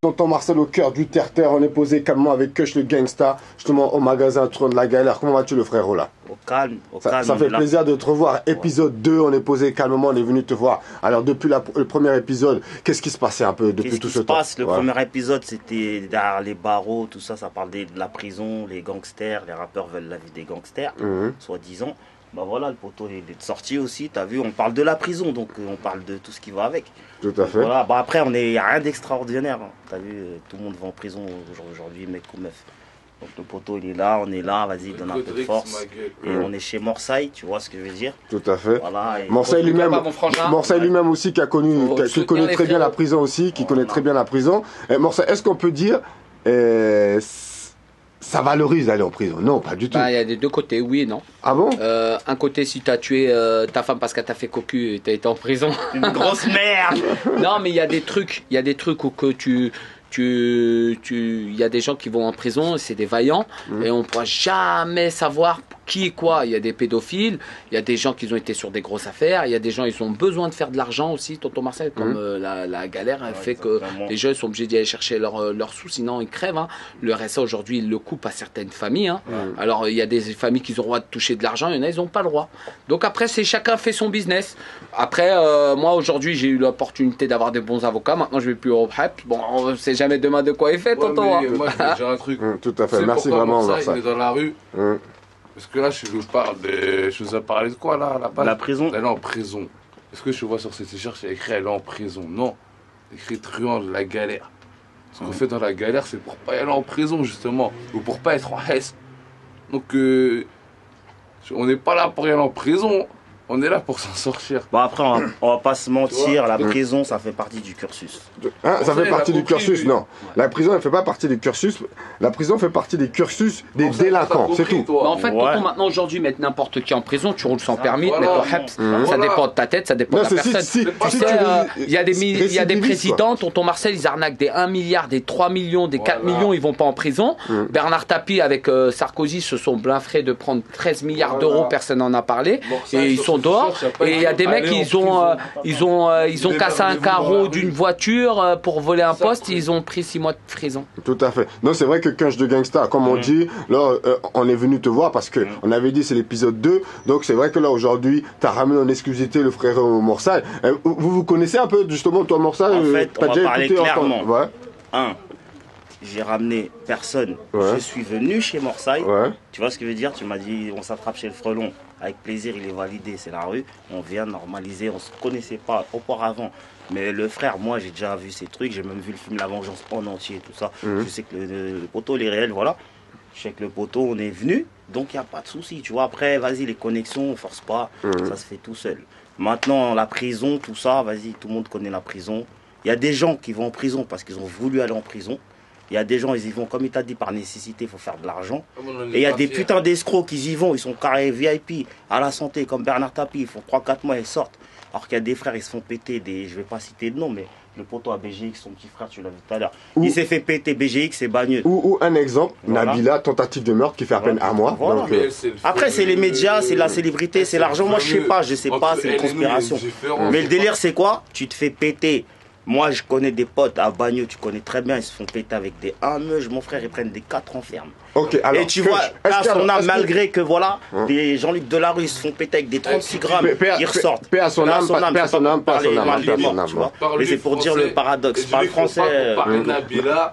Tonton Marcel au cœur du terre-terre, on est posé calmement avec Kush le gangsta, justement au magasin Trône de la Galère. Comment vas-tu le frérot là? Au calme, Ça fait plaisir de te revoir. Épisode 2, on est posé calmement, on est venu te voir. Alors depuis le premier épisode, qu'est-ce qui se passait un peu depuis tout ce temps? Le premier épisode, c'était derrière les barreaux, tout ça, ça parlait de la prison, les gangsters, les rappeurs veulent la vie des gangsters, soi-disant. Bah voilà, le poteau il est sorti aussi, t'as vu, on parle de la prison, donc on parle de tout ce qui va avec. Tout à fait. Voilà, bah après, il n'y a rien d'extraordinaire, hein. T'as vu, tout le monde va en prison aujourd'hui, mec ou meuf. Donc le poteau il est là, on est là, vas-y, donne un peu de force. Et on est chez Morsaï, tu vois ce que je veux dire? Tout à fait. Voilà, Morsaï lui-même aussi qui connaît très bien la prison aussi, qui connaît très bien la prison. Morsaï, est-ce qu'on peut dire ça valorise d'aller en prison? Non, pas du tout. Bah, il y a des deux côtés, oui et non. Ah bon? Un côté, si tu as tué ta femme parce qu'elle t'a fait cocu et tu as été en prison. Une grosse merde. Non, mais il y a des trucs où que il y a des gens qui vont en prison, c'est des vaillants, et on ne pourra jamais savoir qui est quoi. Il y a des pédophiles, il y a des gens qui ont été sur des grosses affaires, il y a des gens ils ont besoin de faire de l'argent aussi, tonton Marcel, comme la galère fait que les jeunes sont obligés d'y aller chercher leurs sous, sinon ils crèvent. Hein. Le RSA aujourd'hui, il le coupe à certaines familles. Hein. Alors il y a des familles qui ont le droit de toucher de l'argent, il y en a, ils n'ont pas le droit. Donc après, c'est chacun fait son business. Après, moi aujourd'hui, j'ai eu l'opportunité d'avoir des bons avocats. Maintenant, je vais plus au HEP. Bon, on sait jamais demain de quoi il fait, tonton. Hein. Moi, j'ai un truc. Tout à fait. Merci vraiment. Ça, il est dans la rue. Parce que là, je vous ai parlé de quoi là, la prison. Elle est en prison. Est-ce que je vois sur ces t-shirts, il y a écrit elle est en prison? Non. Écrit truand de la galère. Ce qu'on fait dans la galère, c'est pour pas y aller en prison justement, ou pour pas être en S. Donc, on n'est pas là pour y aller en prison. On est là pour s'en sortir. Bon après, on va pas se mentir, la prison, ça fait partie du cursus. Ça fait partie du cursus, non. La prison, elle fait pas partie du cursus. La prison fait partie des cursus des délinquants, c'est tout. En fait, tonton, maintenant, aujourd'hui, mettre n'importe qui en prison, tu roules sans permis, mettre au HEPS, ça dépend de ta tête, ça dépend de la personne. Il y a des présidents, tonton Marcel, ils arnaquent des 1 milliard, des 3 millions, des 4 millions, ils vont pas en prison. Bernard Tapie avec Sarkozy se sont bluffés de prendre 13 milliards d'euros, personne n'en a parlé. Et ils sont dehors, et il y a des mecs ils ont cassé un carreau d'une voiture pour voler un poste, ils ont pris 6 mois de prison. Tout à fait. Non, c'est vrai que Kunch de Gangsta, comme on dit, là on est venu te voir parce que on avait dit c'est l'épisode 2, donc c'est vrai que là aujourd'hui tu as ramené en exclusivité le frère Morsaï. Vous connaissez un peu justement toi Morsaï? En fait, on va parler clairement. J'ai ramené personne. Je suis venu chez Morsaï. Tu vois ce que je veux dire? Tu m'as dit on s'attrape chez le Frelon. Avec plaisir, il est validé, c'est la rue. On vient normaliser, on ne se connaissait pas auparavant. Mais le frère, moi j'ai déjà vu ces trucs, j'ai même vu le film La Vengeance en entier, tout ça. Je sais que le poteau, il est réel, voilà. Je sais que le poteau, on est venu, donc il n'y a pas de souci. Tu vois, après, vas-y, les connexions, on ne force pas, ça se fait tout seul. Maintenant, la prison, tout ça, vas-y, tout le monde connaît la prison. Il y a des gens qui vont en prison parce qu'ils ont voulu aller en prison. Il y a des gens, ils y vont, comme il t'a dit, par nécessité, il faut faire de l'argent. Et il y a des putains d'escrocs qui y vont, ils sont carrés VIP, à la santé, comme Bernard Tapie, ils font 3-4 mois, ils sortent. Alors qu'il y a des frères, ils se font péter, je vais pas citer de nom, mais le poteau à BGX, son petit frère, tu l'as vu tout à l'heure. Il s'est fait péter BGX, c'est bagneux. Ou un exemple, Nabila, tentative de meurtre qui fait à peine un mois. Voilà. Donc, après, c'est les médias, c'est la célébrité, c'est l'argent. Moi, je sais pas, c'est une conspiration. Mais le délire, c'est quoi? Tu te fais péter. Moi, je connais des potes à Bagneux, tu connais très bien, ils se font péter avec des 1 meug, mon frère, ils prennent des 4 enfermes. Alors, et tu vois, à son âme, malgré que voilà, des Jean-Luc Delarue, ils se font péter avec des 36 grammes, ils ressortent. Paix à son âme, paix à son âme, paix à son âme. Mais c'est pour dire le paradoxe, pas le français.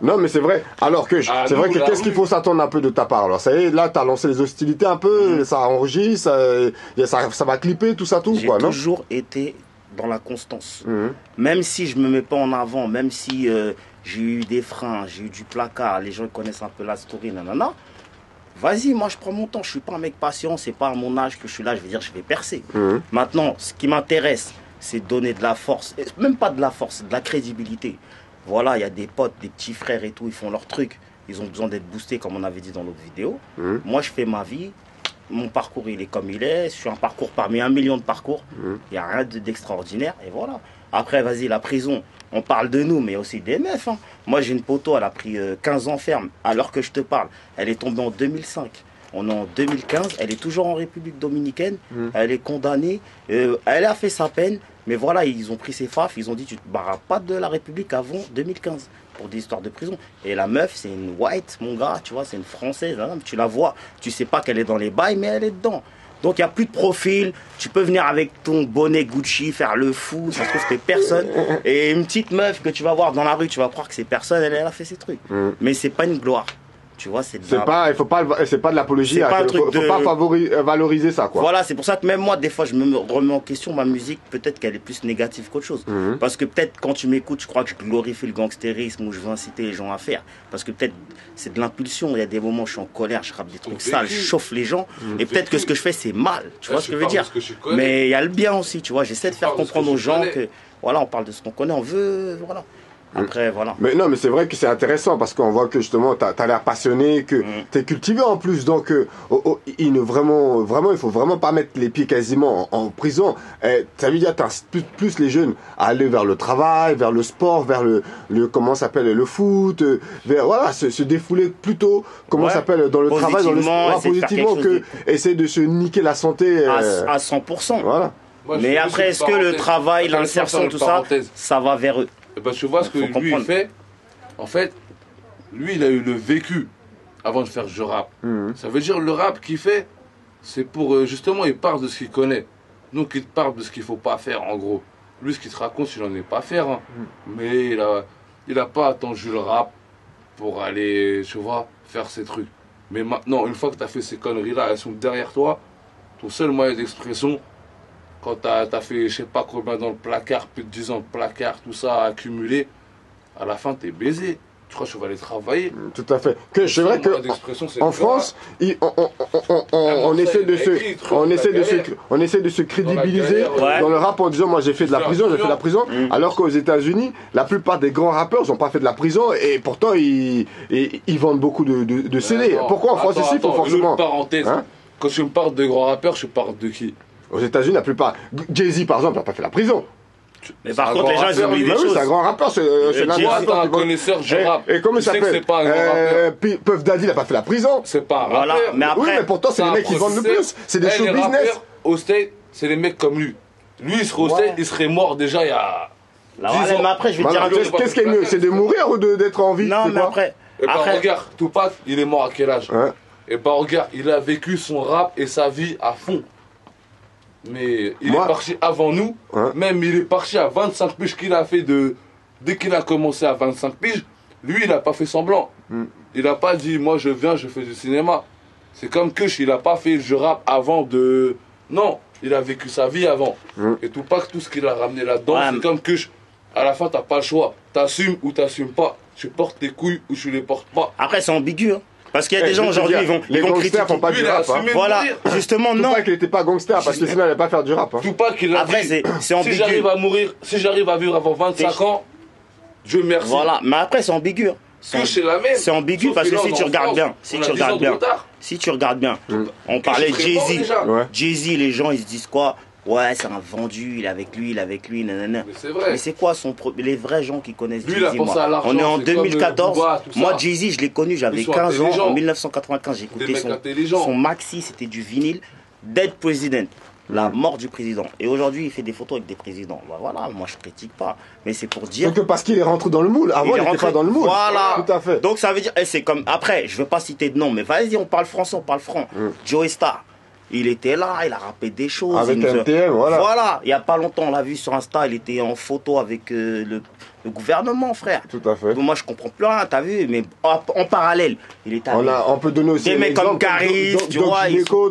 Non, mais c'est vrai. Alors que, c'est vrai que qu'est-ce qu'il faut s'attendre un peu de ta part? Alors, ça y est, là, t'as lancé les hostilités un peu, ça enregistre, ça va clipper, tout ça, tout, quoi, non? J'ai toujours été dans la constance. Même si je me mets pas en avant, même si j'ai eu des freins, j'ai eu du placard, les gens connaissent un peu la story, nanana. Vas-y, moi je prends mon temps, je suis pas un mec patient, c'est pas à mon âge que je suis là, je vais dire je vais percer. Maintenant, ce qui m'intéresse, c'est donner de la force, même pas de la force, de la crédibilité. Voilà, il y a des potes, des petits frères et tout, ils font leur truc, ils ont besoin d'être boostés comme on avait dit dans l'autre vidéo. Moi je fais ma vie. Mon parcours, il est comme il est. Je suis un parcours parmi 1 million de parcours. Il n'y a rien d'extraordinaire. Et voilà. Après, vas-y, la prison. On parle de nous, mais aussi des meufs. Hein. Moi, j'ai une poteau, elle a pris 15 ans ferme. Alors que je te parle, elle est tombée en 2005. On est en 2015. Elle est toujours en République dominicaine. Elle est condamnée. Elle a fait sa peine. Mais voilà, ils ont pris ses faf. Ils ont dit, tu ne te barras pas de la République avant 2015. pour des histoires de prison. Et la meuf, c'est une white, mon gars, tu vois, c'est une française. Hein, tu la vois, tu sais pas qu'elle est dans les bails, mais elle est dedans. Donc il n'y a plus de profil, tu peux venir avec ton bonnet Gucci, faire le fou, ça se trouve que t'es personne. Et une petite meuf que tu vas voir dans la rue, tu vas croire que c'est personne, elle a fait ses trucs. Mais c'est pas une gloire. Tu vois, c'est pas de l'apologie, faut pas valoriser ça, quoi. Voilà, c'est pour ça que même moi, des fois, je me remets en question ma musique, peut-être qu'elle est plus négative qu'autre chose. Parce que peut-être quand tu m'écoutes, je crois que je glorifie le gangstérisme ou je veux inciter les gens à faire. Parce que peut-être c'est de l'impulsion, il y a des moments où je suis en colère, je rappe des trucs sales, je chauffe les gens, et peut-être que ce que je fais c'est mal, tu vois ce que je veux dire. Mais il y a le bien aussi, tu vois, j'essaie de faire comprendre aux gens que, voilà, on parle de ce qu'on connaît, on veut, voilà. Après, voilà. Mais non, mais c'est vrai que c'est intéressant parce qu'on voit que justement, t'as l'air passionné, que t'es cultivé en plus. Donc, il faut vraiment pas mettre les pieds quasiment en prison. Ça veut dire que t'incites plus les jeunes à aller vers le travail, vers le sport, vers le comment s'appelle, le foot, vers, voilà, se défouler plutôt, comment s'appelle, dans le travail, dans le sport, positivement, que essayer de se niquer la santé. À 100%. Voilà. Moi, mais après, est-ce que le travail, l'insertion, tout ça, ça va vers eux? Ben, tu vois ce que lui il fait. En fait, lui il a eu le vécu avant de faire du rap. Ça veut dire le rap qu'il fait, c'est pour justement il parle de ce qu'il connaît. Donc il parle de ce qu'il faut pas faire en gros. Lui ce qu'il te raconte il en est pas faire. Hein. Mais il a pas attendu le rap pour aller, tu vois, faire ses trucs. Mais maintenant, une fois que tu as fait ces conneries là, elles sont derrière toi, ton seul moyen d'expression. Quand t'as fait je sais pas combien dans le placard, plus de 10 ans de placard, tout ça accumulé, à la fin t'es baisé. Tu crois que tu vas aller travailler? Tout à fait. C'est vrai que en France, on essaie de se crédibiliser dans le rap en disant moi j'ai fait de la prison, alors qu'aux États-Unis, la plupart des grands rappeurs n'ont pas fait de la prison et pourtant ils vendent beaucoup de CD. Pourquoi en France ici il faut forcément... Parenthèse, quand tu me parles de grands rappeurs, je parle de qui? Aux États-Unis, la plupart. Jay-Z, par exemple, n'a pas fait la prison. Mais par contre, les gens, ils oublient des choses. C'est un grand rappeur, c'est un connaisseur du rap. Et comment il s'appelle Puff Daddy, il n'a pas fait la prison. C'est pas un rappeur. Mais après, oui, mais pourtant, c'est les mecs qui vendent le plus. C'est des show business. Au State, c'est les mecs comme lui. Lui, il serait au State, il serait mort déjà il y a. Mais après, je vais te dire un truc. Qu'est-ce qui est mieux? C'est de mourir ou d'être en vie? Non, mais après. Et bah, regarde, Tupac, il est mort à quel âge? Et bah, regarde, il a vécu son rap et sa vie à fond. Mais il est parti avant nous, même il est parti à 25 piges qu'il a fait dès qu'il a commencé à 25 piges, lui il n'a pas fait semblant. Il n'a pas dit moi je viens, je fais du cinéma. C'est comme Kush, il n'a pas fait du rap avant de... Non, il a vécu sa vie avant. Et tout ce qu'il a ramené là-dedans, c'est comme Kush. À la fin t'as pas le choix, t'assumes ou t'assumes pas. Tu portes tes couilles ou tu les portes pas. Après c'est ambigu hein. Parce qu'il y a des gens aujourd'hui, ils vont critiquer. Font pas du rap. Voilà, justement, non. Tupac, il n'était pas gangster parce que sinon, il n'allait pas faire du rap. Tupac, il a dit, c'est ambigu. Si j'arrive à mourir, si j'arrive à vivre avant 25 ans, Dieu merci. Voilà, mais après, c'est ambigu. C'est ambigu parce que si tu regardes bien, on parlait de Jay-Z. Jay-Z, les gens, ils se disent quoi? Ouais, c'est un vendu, il est avec lui, nanana. Mais c'est vrai. Mais c'est quoi les vrais gens qui connaissent Jay-Z? On est en 2014. Moi, Jay-Z, je l'ai connu, j'avais 15 ans. En 1995, j'écoutais son maxi, c'était du vinyle. Dead President, la mort du président. Et aujourd'hui, il fait des photos avec des présidents. Bah, voilà, moi, je critique pas. Mais c'est pour dire. Donc, parce qu'il est rentré dans le moule. Avant, il n'était pas dans le moule. Voilà. Tout à fait. Donc, ça veut dire. C'est comme. Après, je veux pas citer de nom, mais vas-y, on parle français, on parle franc. Joey Star. Il était là, il a rappé des choses. Avec MTM, voilà. Voilà, il n'y a pas longtemps, on l'a vu sur Insta, il était en photo avec le gouvernement, frère. Tout à fait. Moi, je comprends plus rien, t'as vu, mais en parallèle, il est avec on peut donner aussi des mecs comme Caris, tu vois.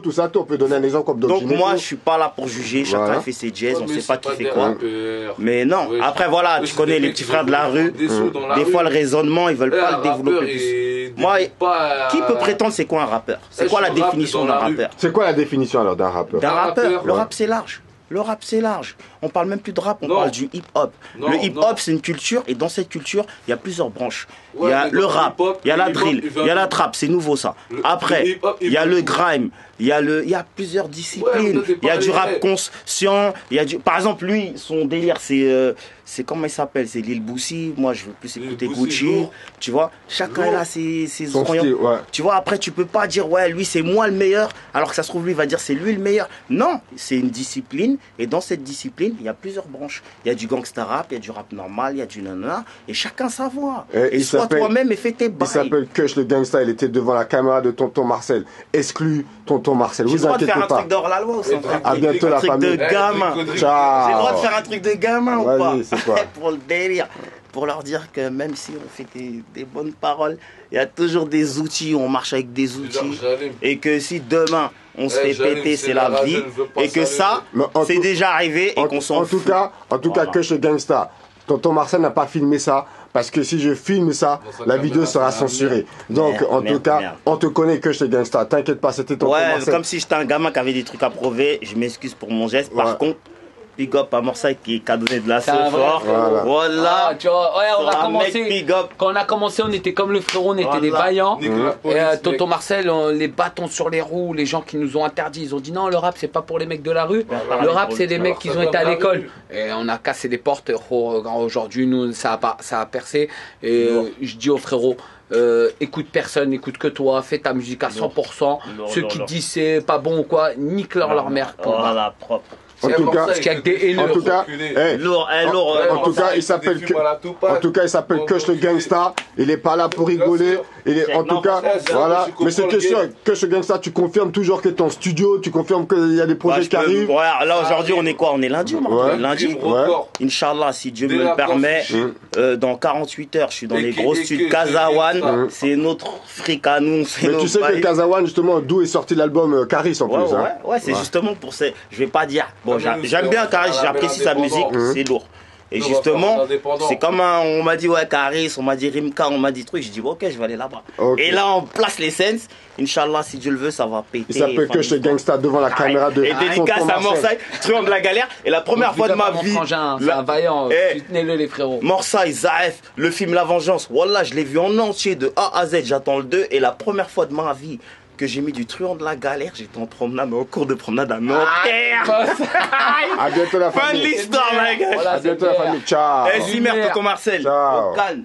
Tout ça, on peut donner un exemple comme Doc Donc, Gineco. moi, je suis pas là pour juger, chacun fait ses jazz, on sait pas qui fait quoi. Mais non, après, voilà, tu connais les petits frères de la rue. Des fois, le raisonnement, ils veulent pas le développer plus. Moi, qui peut prétendre c'est quoi un rappeur? C'est quoi la définition d'un rappeur? C'est quoi la définition alors d'un rappeur? D'un rappeur, le rap c'est large. Le rap c'est large. On parle même plus de rap, on parle du hip-hop. Le hip-hop c'est une culture et dans cette culture il y a plusieurs branches. Il y a le rap, il y a la drill, il y a la trap, c'est nouveau ça. Après, il y a le grime, il y a plusieurs disciplines. Il y a du rap conscient, par exemple lui son délire c'est comment il s'appelle, c'est Lil Boosie. Moi je veux plus écouter Gucci, tu vois. Chacun là ses tu vois, après tu peux pas dire ouais lui c'est moi le meilleur alors que ça se trouve lui va dire c'est lui le meilleur. Non, c'est une discipline et dans cette discipline discipline, il y a plusieurs branches. Il y a du gangsta rap, il y a du rap normal, il y a du nanana, et chacun sa voix. Et sois toi-même et fais tes bails. Il s'appelle Kush le gangsta, il était devant la caméra de tonton Marcel. Exclu tonton Marcel, vous inquiétez pas. J'ai le droit de faire un truc d'hors la loi ou sans À bientôt la famille. Un truc de gamin. J'ai le droit de faire un truc de gamin ou pas? C'est quoi? Pour le délire. Pour leur dire que même si on fait des bonnes paroles, il y a toujours des outils, on marche avec des outils. Et que si demain on se fait péter, c'est la vie. Et que ça, c'est déjà arrivé et qu'on s'en fout. En tout cas, Kush le gangsta. Tonton Marcel n'a pas filmé ça. Parce que si je filme ça, la vidéo sera censurée. Donc, en tout cas, on te connaît Kush le gangsta. T'inquiète pas, c'était tonton Marcel. Ouais, comme si j'étais un gamin qui avait des trucs à prouver. Je m'excuse pour mon geste. Par contre, big up à Morsaï qui a donné de la sauce fort. Voilà. Ah, tu vois, ouais, on a commencé. Quand on a commencé, on était comme le frérot, on était des vaillants. Et tonton Marcel, les bâtons sur les roues, les gens qui nous ont interdit, ils ont dit non, le rap c'est pas pour les mecs de la rue. Le rap c'est des mecs qui ont été à l'école. Et on a cassé des portes. Aujourd'hui, nous, ça a percé. Et je dis aux frérots, écoute personne, écoute que toi, fais ta musique à 100%. Ceux qui disent c'est pas bon ou quoi, nique-leur leur mère. Voilà, propre. En tout cas, il s'appelle Kush le gangsta. Il est pas là pour rigoler. En tout cas, voilà. Mais c'est question, Kush le gangsta, tu confirmes toujours que ton studio, tu confirmes qu'il y a des projets qui arrivent. Ouais, là aujourd'hui on est quoi? On est lundi, lundi. Inch'Allah, si Dieu me le permet, dans 48 heures, je suis dans les gros studios Kazawan. C'est notre fric à nous. Mais tu sais que Kazawan, justement, d'où est sorti l'album Caris en plus. Ouais, c'est justement pour ça. Je vais pas dire. Bon, j'aime bien Caris, j'apprécie sa musique, c'est lourd. Et justement, c'est comme on m'a dit ouais Caris, on m'a dit Rimka, on m'a dit truc, je dis ok, je vais aller là-bas. Et là on place les scènes, Inch'Allah si Dieu le veut, ça va péter. Il s'appelle Kush le gangsta devant la caméra de. Et dédicace à Morsaï, Triangle de la galère. Et la première fois de ma vie. C'est un vaillant, soutenez-le les frérots. Morsaï, Zaef, le film La Vengeance, Wallah, je l'ai vu en entier de A à Z, j'attends le 2. Et la première fois de ma vie que j'ai mis du truand de la galère, j'étais en promenade, en cours de promenade à Nanterre. À bientôt la famille. Fin de l'histoire, la gars. À bientôt la famille. Ciao. Et si merde, tonton Marcel. Ciao. Au calme.